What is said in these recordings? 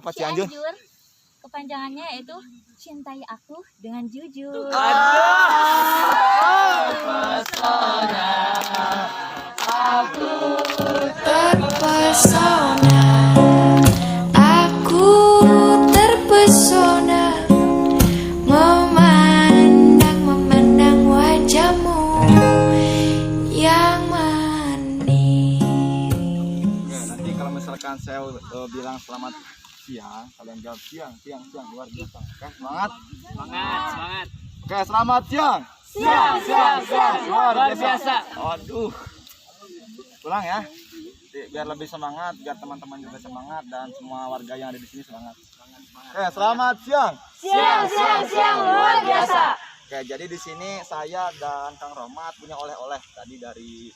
Apa Cianjur? Cianjur. Kepanjangannya yaitu cintai aku dengan jujur. Terpesona, aku terpesona, aku terpesona, memandang wajahmu yang manis. Oke, nanti kalau misalkan saya bilang selamat siang, kalian jawab siang luar biasa. Oke, semangat. Oke, selamat siang. Siang, luar biasa. Aduh. Pulang ya. Biar lebih semangat, biar teman-teman juga semangat dan semua warga yang ada di sini semangat. Oke, selamat siang. Siang, luar biasa. Oke, jadi di sini saya dan Kang Romat punya oleh-oleh tadi dari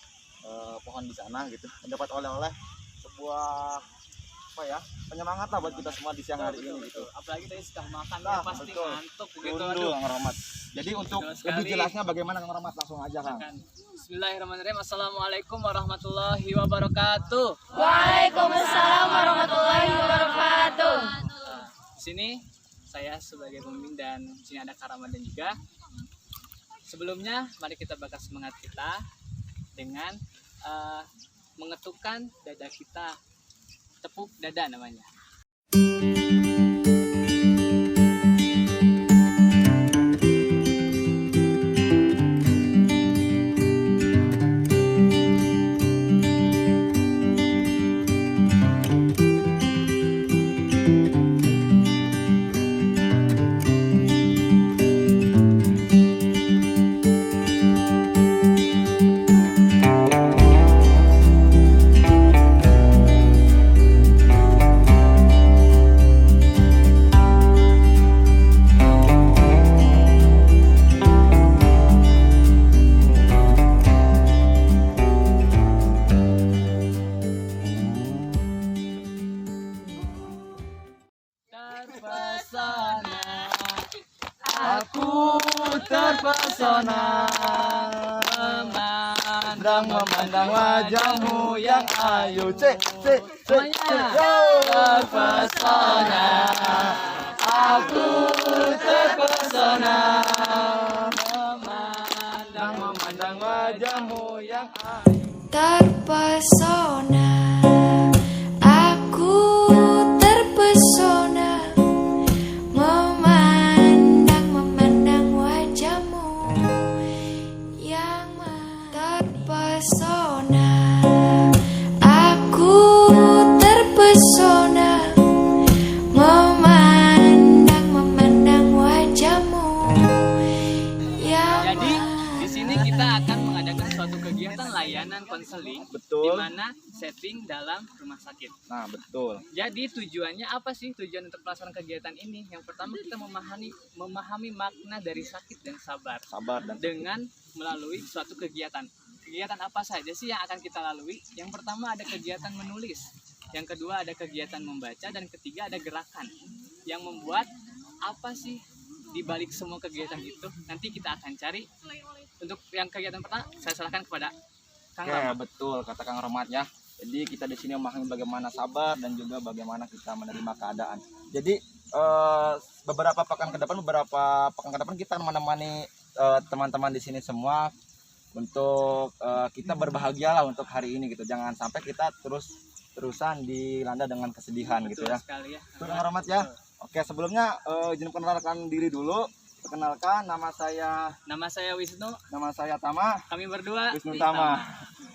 pohon di sana gitu. Mendapat oleh-oleh sebuah apa ya, penyemangat lah buat kita semua di siang hari ini gitu. Apalagi tadi sudah makan Nah, pasti betul. ngantuk begitu. Betul, Kang Romat. Jadi untuk Betul lebih sekali. jelasnya bagaimana Kang Romat, langsung aja Kang. Bismillahirrahmanirrahim. Assalamualaikum warahmatullahi wabarakatuh. Waalaikumsalam warahmatullahi wabarakatuh. Di sini saya sebagai pemimpin dan di sini ada Kak Ramadan juga. Sebelumnya mari kita bakar semangat kita dengan mengetukkan dada kita. Tepuk dada namanya. Terpesona, aku terpesona, memandang wajahmu yang ayu. terpesona, aku terpesona, memandang wajahmu yang ayu. Terpesona, aku terpesona, memandang wajahmu yang terpesona, aku terpesona, memandang wajahmu yang Jadi di sini kita akan mengadakan suatu kegiatan layanan konseling, Betul. di mana setting dalam rumah sakit. Nah, betul. Jadi tujuannya apa sih tujuan untuk pelaksanaan kegiatan ini? Yang pertama kita memahami makna dari sakit dan sabar Sabar dan dengan melalui suatu kegiatan. Kegiatan apa saja sih yang akan kita lalui? Yang pertama ada kegiatan menulis, yang kedua ada kegiatan membaca, dan ketiga ada gerakan yang membuat apa sih di balik semua kegiatan itu. Nanti kita akan cari. Untuk yang kegiatan pertama saya serahkan kepada Kang Oke, Ram. betul kata Kang Romat ya. Jadi kita di sini memahami bagaimana sabar dan juga bagaimana kita menerima keadaan. Jadi beberapa pekan ke depan kita menemani teman-teman di sini semua untuk kita berbahagialah untuk hari ini gitu. Jangan sampai kita terusan dilanda dengan kesedihan gitu Betul ya. sekali ya. Betul Kang Romat ya. Oke, sebelumnya izin perkenalkan diri dulu. Perkenalkan, nama saya Wisnu, Tama. kami berdua Wisnu di Tama.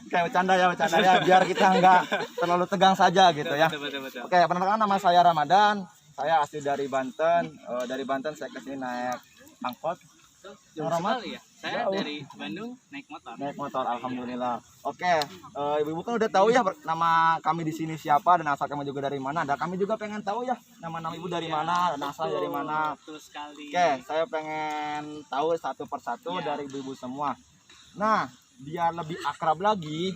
Kayak bercanda ya, biar kita nggak terlalu tegang saja gitu ya. Betul. Oke, perkenalkan nama saya Ramadan. Saya asli dari Banten. Dari Banten saya kesini naik angkot. Jauh Romat? sekali ya. Saya Jauh. dari Bandung naik motor. Naik motor, alhamdulillah. Oke, ibu-ibu kan udah tahu ya nama kami di sini siapa dan asal kami juga dari mana. Dan kami juga pengen tahu ya nama-nama ibu dari mana dan asal dari mana. Betul sekali. Oke, saya pengen tahu satu persatu Ya. dari ibu-ibu semua. Nah, biar lebih akrab lagi,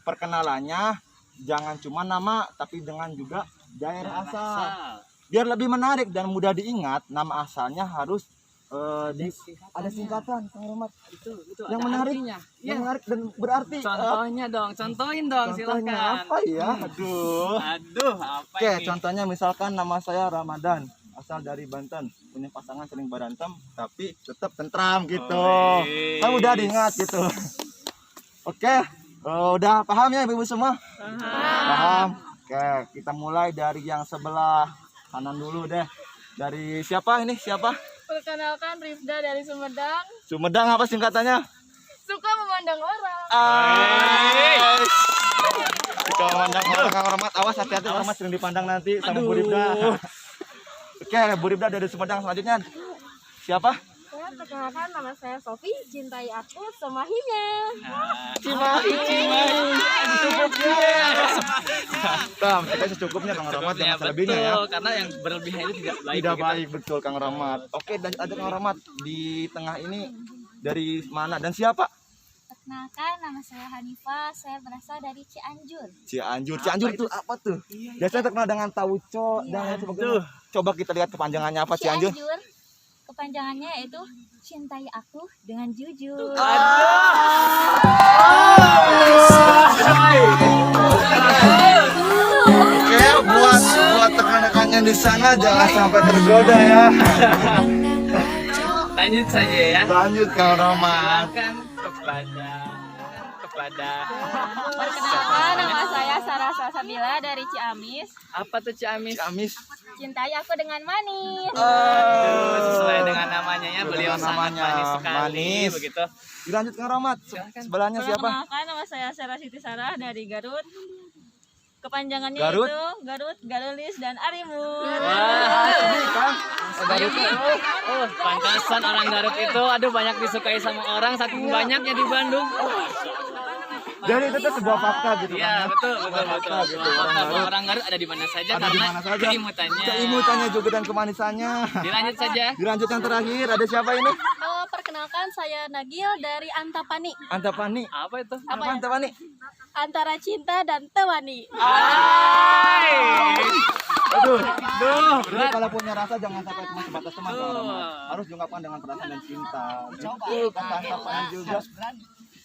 perkenalannya jangan cuma nama, tapi dengan juga daerah asal. Biar lebih menarik dan mudah diingat, nama asalnya harus ada singkatan Kang Rahmat Itu yang ada menarik, artinya. yang Iya. menarik dan berarti. Contohnya dong, contohin dong, Contohnya silakan. apa ya? Aduh. Aduh, apa Oke, ini? contohnya misalkan nama saya Ramadan, asal dari Banten, punya pasangan sering berantem, tapi tetap tentram gitu. Wih. Kan udah diingat gitu. Oke, udah paham ya ibu-ibu semua? Paham. Oke, kita mulai dari yang sebelah kanan dulu deh. Dari siapa ini? Siapa? Perkenalkan Rifda dari Sumedang. Sumedang apa singkatannya? Suka memandang orang. Suka memandang orang. Kang Rahmat, awas hati-hati, Kang Rahmat sering dipandang nanti sama Bu Ribda. Oke, Bu Ribda dari Sumedang. Selanjutnya siapa? Saya perkenalkan nama saya Sofi, cintai aku semahinya. Cimahi. Kita secukupnya Kang Rahmat, jangan selebihnya ya. Betul, karena yang berlebihan itu tidak baik. Tidak begitu. baik, betul Kang Rahmat. Oke, dan ada Kang Rahmat di tengah ini dari mana dan siapa? Perkenalkan nama saya Hanifah, saya berasal dari Cianjur. Cianjur. Cianjur itu apa tuh? Biasanya terkenal dengan tauco dan lain sebagainya. Coba kita lihat kepanjangannya apa Cianjur. Kepanjangannya yaitu cintai aku dengan jujur. Oke, buat rekan-rekan yang di sana jangan sampai tergoda ya. Lanjut saja ya. Lanjut Kang Rahmat. Silakan kepada Perkenalkan nama saya Sarah Salsabila dari Ciamis. apa tuh Ciamis? Ciamis. Cintai aku dengan manis. Aduh, sesuai dengan namanya ya, beliau Dengan sangat namanya, manis sekali manis. begitu. Dilanjut Kang Rahmat. Sebelahnya siapa? Perkenalkan nama saya Sarah Siti Sarah dari Garut. Kepanjangannya Garut? itu Garut, Galulis, dan Arimun. Ini kan Garut. Oh, pantasan orang Garut itu aduh banyak disukai sama orang saking banyaknya di Bandung. jadi itu tuh sebuah fakta gitu Iya, kan. betul. Gitu, Orang Garut ada di mana saja Ada di karena mana saja. keimutannya. Keimutannya juga dan kemanisannya. Dilanjut saja. Dilanjut yang terakhir ada siapa ini? Perkenalkan saya Nagil dari Antapani. Antapani. Apa itu? Apa Antapani? Antara cinta dan tewani. Aduh. Jadi berat. kalau punya rasa jangan sampai cuma sebatas teman. Kang Betul. Rahmat. Harus diungkapkan dengan perasaan dan cinta. Betul kata Antapani juga.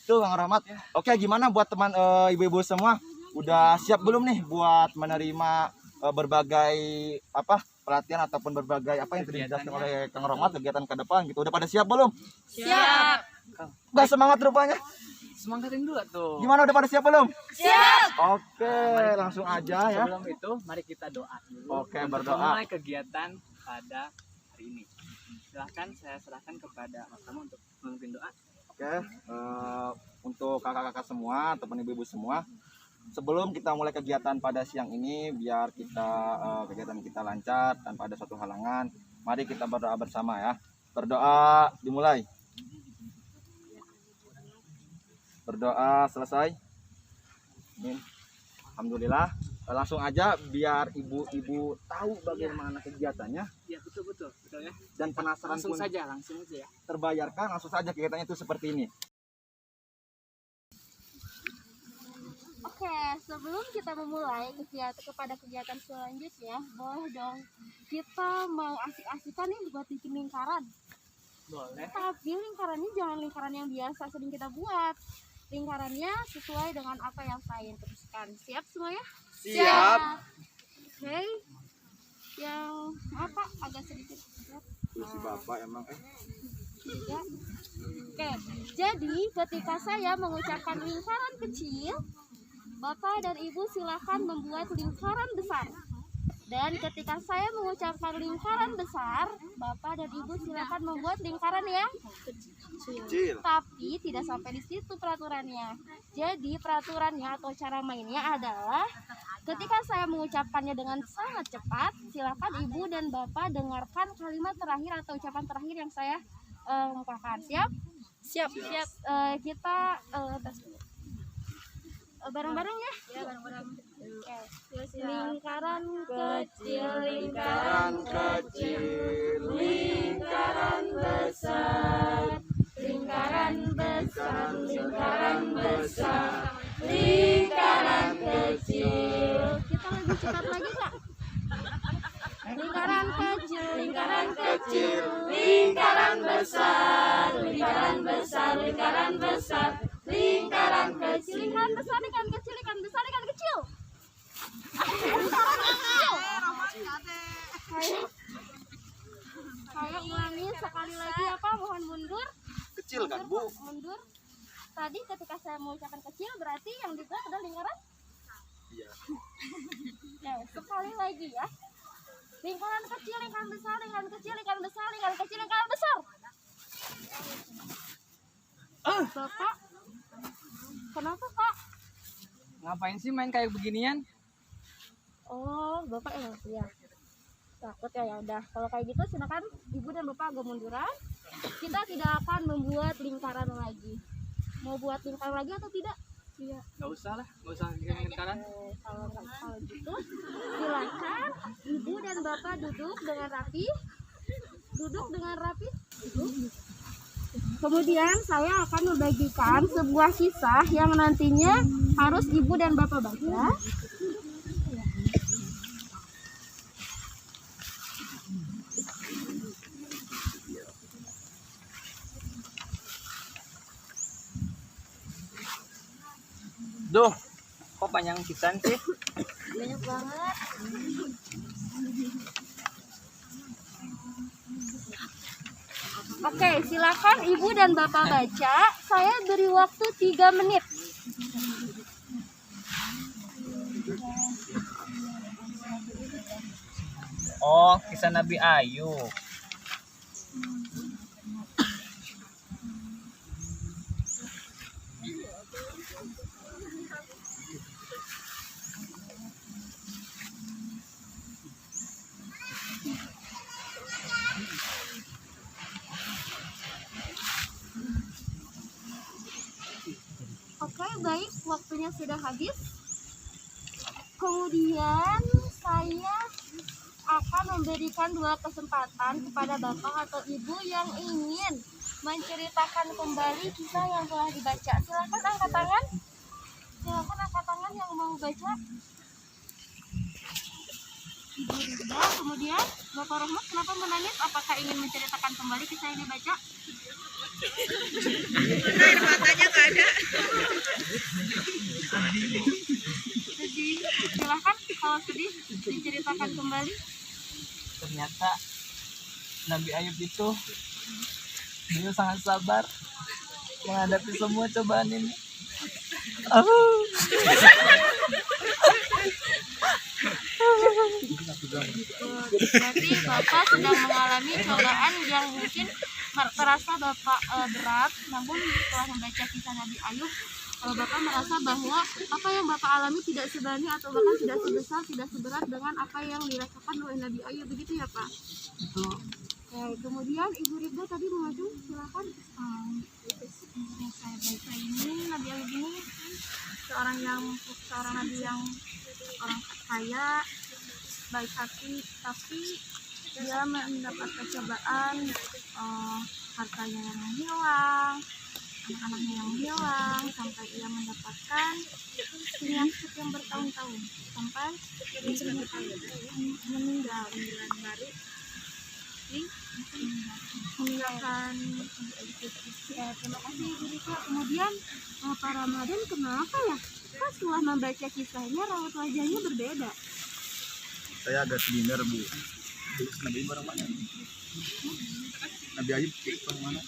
Tuh Kang Rahmat. Oke, gimana buat teman ibu-ibu semua? Udah siap belum nih buat menerima berbagai apa pelatihan ataupun berbagai apa yang tadi dijelaskan oleh Kang Rahmat kegiatan ke depan gitu. Udah pada siap belum? Siap. Udah semangat rupanya. Semangatin dulu tuh. Gimana udah pada siap belum? Siap. Oke, langsung aja ya. Sebelum itu, mari kita doa dulu. Oke, untuk berdoa. memulai kegiatan pada hari ini. Silahkan saya serahkan kepada Mas Tama untuk memimpin doa. Oke, untuk kakak-kakak semua ataupun ibu-ibu semua, sebelum kita mulai kegiatan pada siang ini, biar kita kegiatan kita lancar tanpa ada suatu halangan, mari kita berdoa bersama ya. Berdoa dimulai. Berdoa selesai. Amin. Alhamdulillah. Langsung aja biar ibu-ibu tahu bagaimana kegiatannya Ya, betul ya. dan penasaran Langsung pun saja ya. terbayarkan. Langsung saja kegiatannya itu seperti ini. Oke, sebelum kita memulai kegiatan selanjutnya, boleh dong kita mau asik-asikan nih buat bikin lingkaran. Boleh. Tapi lingkarannya jangan lingkaran yang biasa sering kita buat. Lingkarannya sesuai dengan apa yang saya teruskan. Siap semuanya? Siap. Oke. Yang apa agak sedikit berat. Si Bapak emang Tidak. Oke, jadi ketika saya mengucapkan lingkaran kecil, Bapak dan Ibu silakan membuat lingkaran besar. Dan ketika saya mengucapkan lingkaran besar, Bapak dan Ibu silakan membuat lingkaran yang kecil. tapi tidak sampai di situ peraturannya. Jadi peraturannya atau cara mainnya adalah ketika saya mengucapkannya dengan sangat cepat, silakan Ibu dan Bapak dengarkan kalimat terakhir atau ucapan terakhir yang saya ungkapkan. Siap? Siap. Kita tes dulu. Bareng-bareng ya? Ya, bareng-bareng. Oke. Lingkaran kecil, lingkaran kecil, lingkaran besar, lingkaran besar, lingkaran besar, lingkaran kecil. Kita lebih cepat lagi, Kak. Lingkaran kecil, lingkaran kecil, kecil, lingkaran besar, lingkaran besar, lingkaran besar, lingkaran kecil, lingkaran besar, lingkaran kecil, lingkaran besar, lingkaran kecil. Saya ulangi sekali lagi apa? Mohon mundur. Kecil kan, Bu? Mundur. Tadi ketika saya mengucapkan kecil berarti yang dibuat adalah lingkaran. Iya. Ya, sekali lagi ya. Lingkaran kecil, lingkaran besar, lingkaran kecil, lingkaran besar, lingkaran kecil, lingkaran besar. Bapak, kenapa Pak? Ngapain sih main kayak beginian? Oh, Bapak ya. Takut ya, ya udah. Kalau kayak gitu silakan Ibu dan Bapak agak munduran. Kita tidak akan membuat lingkaran lagi. Mau buat lingkaran lagi atau tidak? Iya. Nggak usah lah, nggak usah bikin lingkaran. Kalau gitu silakan Ibu dan Bapak duduk dengan rapi. Duduk dengan rapi. Kemudian saya akan membagikan sebuah kisah yang nantinya harus Ibu dan Bapak baca. Duh, kok panjang pisan sih? Banyak banget. Oke, silakan Ibu dan Bapak baca. Saya beri waktu 3 menit. Oh, kisah Nabi Ayub. Oke, baik, waktunya sudah habis. Kemudian saya akan memberikan 2 kesempatan kepada Bapak atau Ibu yang ingin menceritakan kembali kisah yang telah dibaca. Silakan angkat tangan. Silakan angkat tangan yang mau baca. Ibu Rizda, kemudian Bapak Rahmat, kenapa menangis? Apakah ingin menceritakan kembali kisah yang dibaca? Air matanya nggak ada. Sedih. Silahkan kalau sedih diceritakan kembali. Ternyata Nabi Ayub itu beliau sangat sabar menghadapi semua cobaan ini. Berarti Bapak sedang mengalami cobaan yang mungkin terasa Bapak berat, namun setelah membaca kisah Nabi Ayub, Bapak merasa bahwa apa yang Bapak alami tidak sebanding atau bahkan tidak sebesar, tidak seberat dengan apa yang dirasakan oleh Nabi Ayub, begitu ya Pak? Itu Kemudian Ibu Ridho tadi mengadu, silakan. Yang saya baca ini Nabi Ayub ini seorang nabi yang orang kaya, baik hati, tapi dia mendapat cobaan, hartanya yang hilang, anak-anaknya yang hilang, sampai ia mendapatkan penyakit yang bertahun-tahun sampai meninggal meninggalkan. Ya, terima kasih Ibu Rika. Kemudian Pak Ramadan, kenapa ya pas setelah membaca kisahnya raut wajahnya berbeda? Saya agak seminar, Bu. Nabi Ayub orang mana? Nabi Ayub orang mana?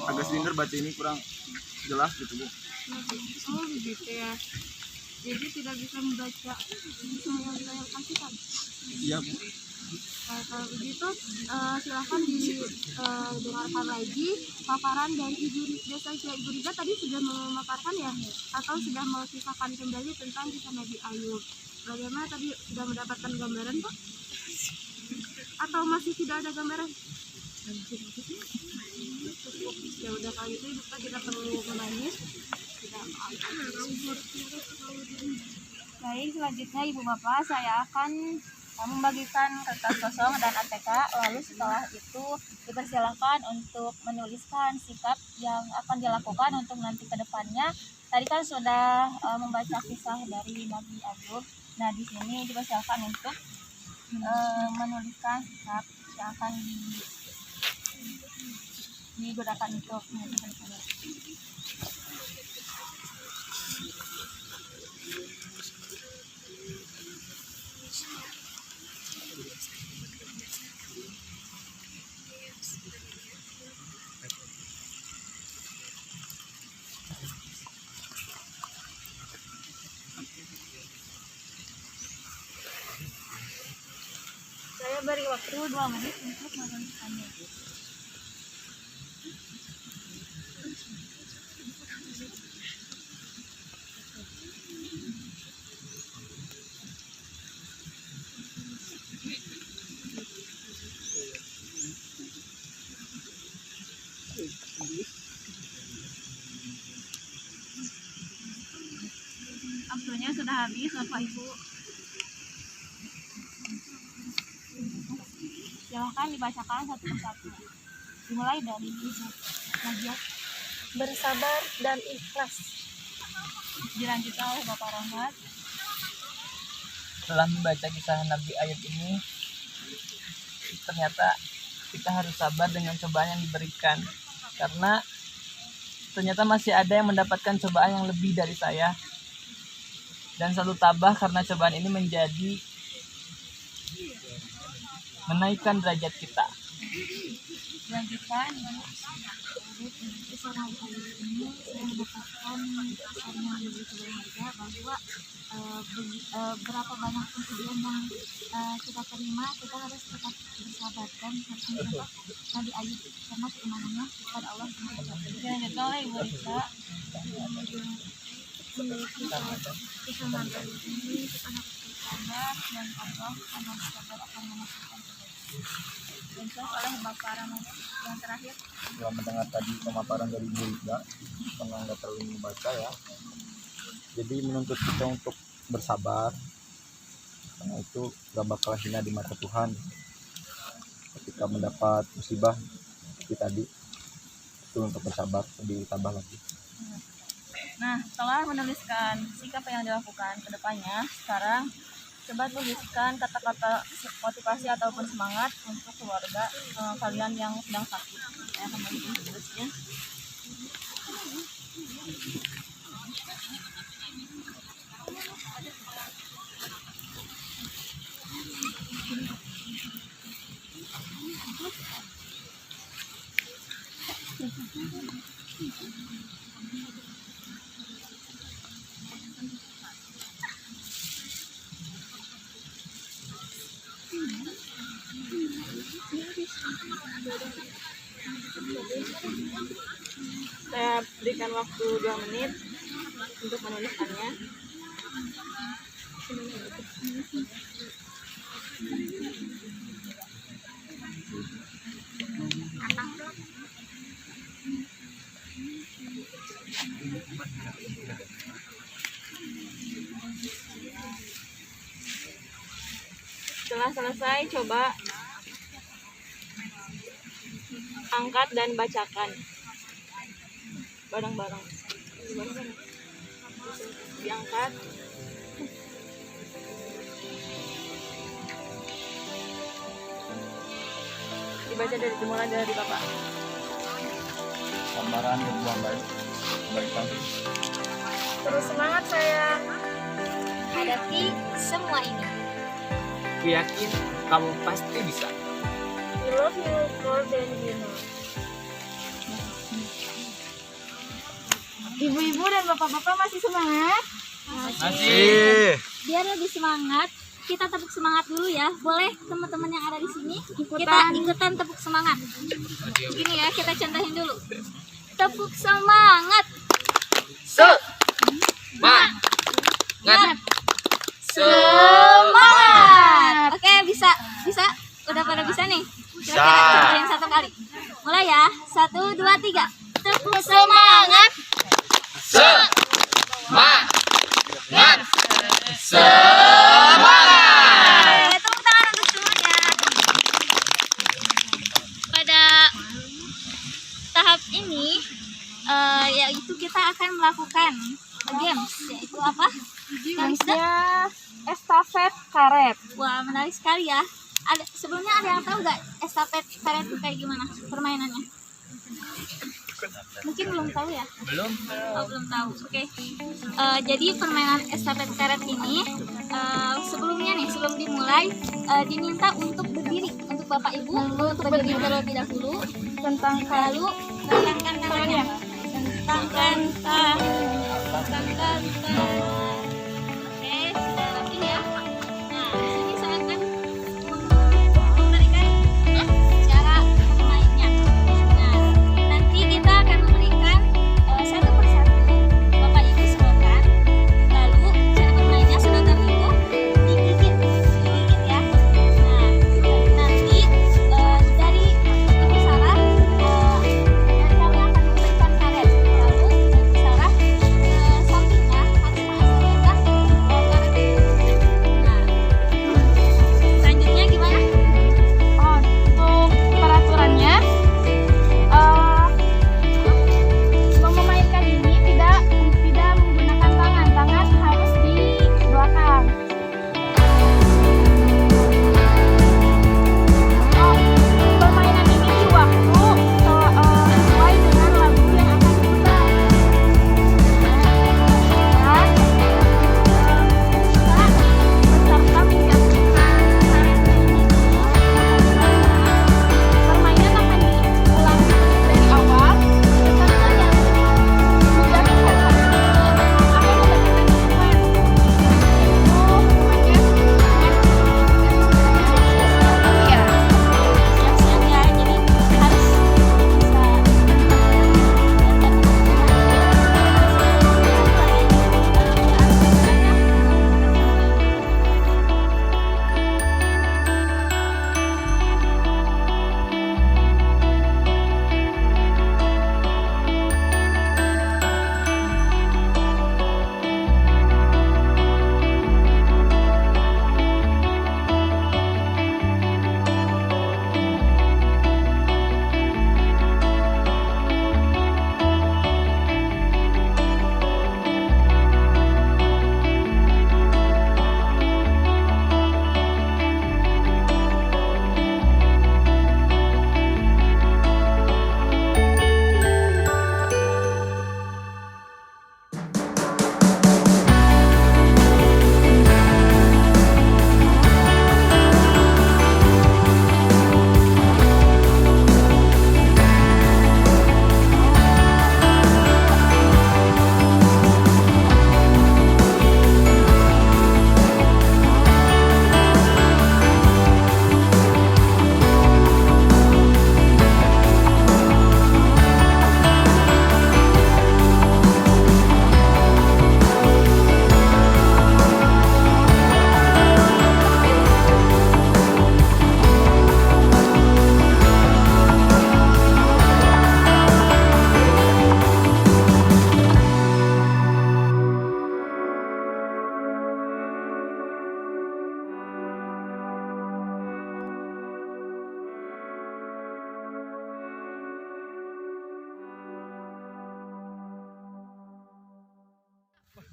Agak seminar baca ini kurang jelas gitu, Bu. Oh begitu ya. Jadi tidak bisa membaca kisah yang saya kasihkan. Iya, Bu. Kalau begitu silahkan didengarkan lagi paparan dari Ibu Rizda saja. Ibu Rizda tadi sudah memaparkan ya, atau sudah mengisahkan kembali tentang kisah Nabi Ayub. Bagaimana tadi, sudah mendapatkan gambaran Pak? Atau masih tidak ada gambaran? Ya udah, kalau itu Ibu tidak perlu menangis. Baik, selanjutnya Ibu Bapak, saya akan membagikan kertas kosong dan ATK. Lalu setelah itu dipersilakan untuk menuliskan sikap yang akan dilakukan untuk nanti ke depannya. Tadi kan sudah membaca kisah dari Nabi Ayub. Nah, di sini dipersilakan untuk menuliskan sikap yang akan digunakan untuk menuliskan ini. Saya beri waktu 2 menit untuk menuliskannya. Waktunya sudah habis, Bapak Ibu. Silahkan dibacakan satu persatu. Dimulai dari Ibu Nadia. Bersabar dan ikhlas. Dilanjutkan oleh Bapak Rahmat. Setelah membaca kisah Nabi Ayub ini, ternyata kita harus sabar dengan cobaan yang diberikan, karena ternyata masih ada yang mendapatkan cobaan yang lebih dari saya, dan selalu tabah karena cobaan ini menjadi menaikkan derajat kita. Dilanjutkan Ibu. Kisah Nabi Ayub ini saya mendapatkan pesan yang begitu berharga bahwa berapa banyak kejadian yang kita terima, kita harus tetap bersabar dan harus mencontoh Nabi Ayub karena keimanannya kepada Allah. Dilanjutkan oleh Ibu Rita. Kisah Nabi Ayub ini kita harus bersabar dan Allah akan bersabar akan memasukkan kebaikan. Dilanjutkan oleh Bapak Rahmat yang terakhir. Setelah mendengar tadi pemaparan dari Bu Rida, karena nggak terlalu membaca ya, jadi menuntut kita untuk bersabar, karena itu gak bakal hina di mata Tuhan ketika mendapat musibah seperti tadi. Itu untuk bersabar, lebih tambah lagi. Nah, setelah menuliskan sikap yang dilakukan ke depannya, sekarang coba tuliskan kata-kata motivasi ataupun semangat untuk keluarga kalian yang sedang sakit. Saya akan bagi tulisnya. Saya berikan waktu 2 menit untuk menuliskannya. Setelah selesai, coba angkat dan bacakan bareng-bareng. Diangkat. Dibaca dimulai dari Bapak. Gambaran berbuah baik, kebaikan. Terus semangat sayang. Hadapi semua ini. Aku yakin kamu pasti bisa. We love you more than you know. Ibu-ibu dan bapak-bapak masih semangat? Masih. Biar lebih semangat, kita tepuk semangat dulu ya. Boleh teman-teman yang ada di sini? Kita ikutan tepuk semangat. Gini ya, kita contohin dulu. Tepuk semangat. Semangat. Oke, bisa. Udah pada bisa nih? Kita contohin 1 kali. Mulai ya. 1, 2, 3. Tepuk semangat. Oke, tepuk tangan untuk semuanya. Pada tahap ini, yaitu kita akan melakukan games, yaitu apa? Gamesnya estafet karet. Wah, menarik sekali ya. Sebelumnya ada yang tahu nggak estafet karet itu kayak gimana permainannya? Mungkin belum tahu ya? Belum. Oh, belum tahu. Oke. Jadi permainan estafet karet ini sebelumnya nih, sebelum dimulai diminta untuk berdiri, untuk Bapak Ibu untuk berdiri terlebih dahulu, lalu tentangkan tangannya. Tentangkan tangan. Oke, sudah rapi ya. Nah, di sini saya akan memberikan cara bermainnya. Nah, nanti kita akan memberikan satu persatu. Bapak Ibu sebutkan. Lalu cara bermainnya saudara Ibu digigit ya. Nah, nanti dari Ibu Sarah dari kami akan memberikan karet. Lalu Ibu Sarah sampingnya harus mengestafetkan karet itu. Nah, selanjutnya gimana? Oh, untuk peraturannya, memainkan ini tidak menggunakan tangan harus di belakang. Permainan ini di waktu sesuai dengan lagu yang akan diputar. Peserta menjatuhkan karet ini. Permainan akan diulang dari awal. Peserta yang menjatuhkan karet ini akan mendapatkan poin. Ya, Siap-siap ya. Jadi harus bisa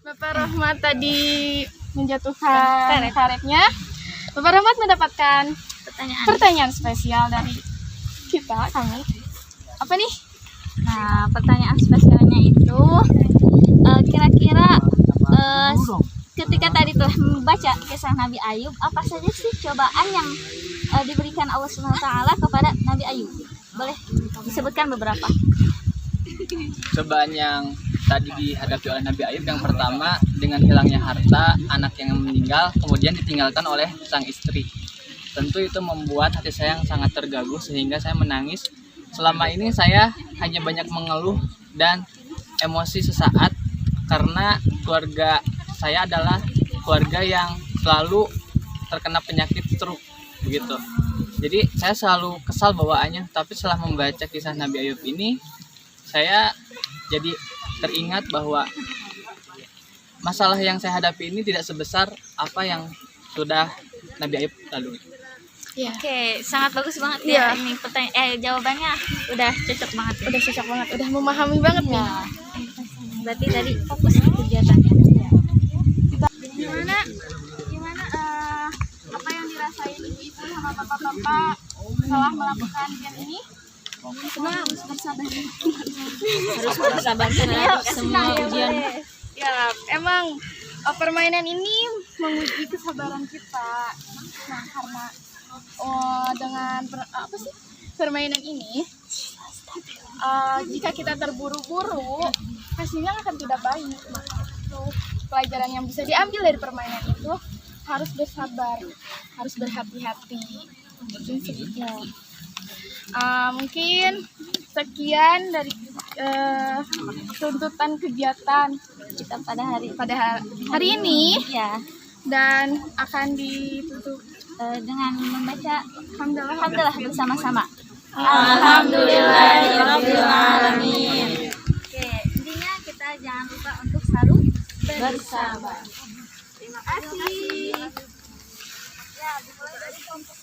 Bapak Rahmat tadi menjatuhkan karetnya. Bapak Rahmat mendapatkan pertanyaan spesial dari kami. Apa nih? Nah, pertanyaan spesialnya itu kira-kira ketika tadi telah membaca kisah Nabi Ayub, apa saja sih cobaan yang diberikan Allah SWT kepada Nabi Ayub? Boleh disebutkan beberapa. Cobaan yang tadi dihadapi oleh Nabi Ayub, yang pertama dengan hilangnya harta, anak yang meninggal, kemudian ditinggalkan oleh sang istri. Tentu itu membuat hati saya yang sangat terganggu sehingga saya menangis. Selama ini saya hanya banyak mengeluh dan emosi sesaat karena keluarga saya adalah keluarga yang selalu terkena penyakit stroke begitu. Jadi saya selalu kesal bawaannya, tapi setelah membaca kisah Nabi Ayub ini saya jadi teringat bahwa masalah yang saya hadapi ini tidak sebesar apa yang sudah Nabi Ayub lalui. Iya. Oke, sangat bagus banget ya ini jawabannya udah cocok banget. Ya. Udah cocok banget, udah memahami banget nih. Berarti tadi fokus ke kegiatannya. Gimana ngerasain ibu-ibu sama bapak-bapak telah melakukan ujian ini? Senang, bersabar. Harus bersabar karena semua ujian. Ya, emang permainan ini menguji kesabaran kita. Nah, karena dengan permainan ini, jika kita terburu-buru, hasilnya akan tidak baik. Maka itu pelajaran yang bisa diambil dari permainan itu harus bersabar, harus berhati-hati. Mungkin sekian dari tuntutan kegiatan kita pada hari ini Ya, dan akan ditutup dengan membaca alhamdulillah. hamdalah bersama-sama. Alhamdulillahirobbilalamin. Oke, intinya kita jangan lupa untuk selalu Bersabar. Terima kasih. Ya, dimulai dari kelompok